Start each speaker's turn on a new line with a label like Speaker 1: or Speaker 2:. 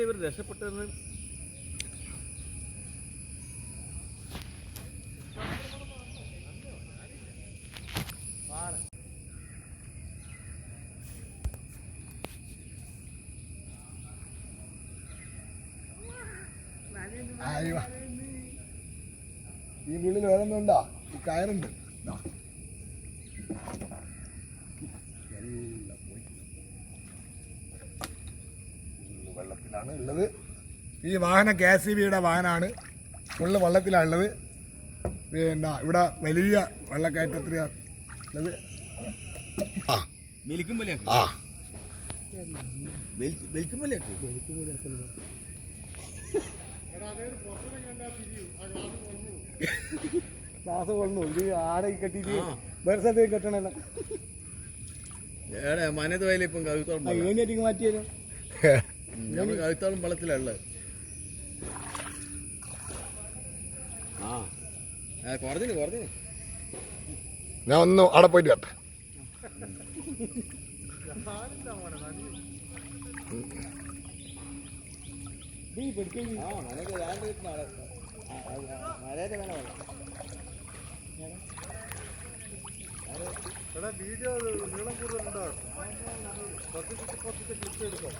Speaker 1: ഇവർ രക്ഷപ്പെട്ടതെന്ന്
Speaker 2: ഇതിൻ്റെ ഉള്ളിൽ വേറെ ഒന്നും ഉണ്ടോ? ഈ കയറുണ്ട്. വെള്ളത്തിലാണ് ഉള്ളത്. ഈ വാഹനം KCBയുടെ വാഹനമാണ്. ഫുള്ള് വെള്ളത്തിലാണ് ഉള്ളത്. പിന്നെ ഇവിടെ വലിയ വെള്ളക്കയറ്റത്തിലാണ് ഉള്ളത്. ക്ലാസ് കൊള്ളു. ഇത് ആടെ കെട്ടിട്ട് വേറെ സ്ഥലത്തേക്ക് കെട്ടണല്ലോ.
Speaker 1: മനത് വയലിപ്പം
Speaker 2: കവിത്തോളം മാറ്റിയാലോ?
Speaker 1: കവിത്തോളം വെള്ളത്തിലുള്ളത്. കുറഞ്ഞു
Speaker 2: ഞാൻ ഒന്ന് അവിടെ പോയിട്ട് വരട്ടെ.
Speaker 1: വീഡിയോ നീളം കൂടുതലുണ്ടോ? കുറച്ച് ക്ലിപ്പ് എടുക്കാം.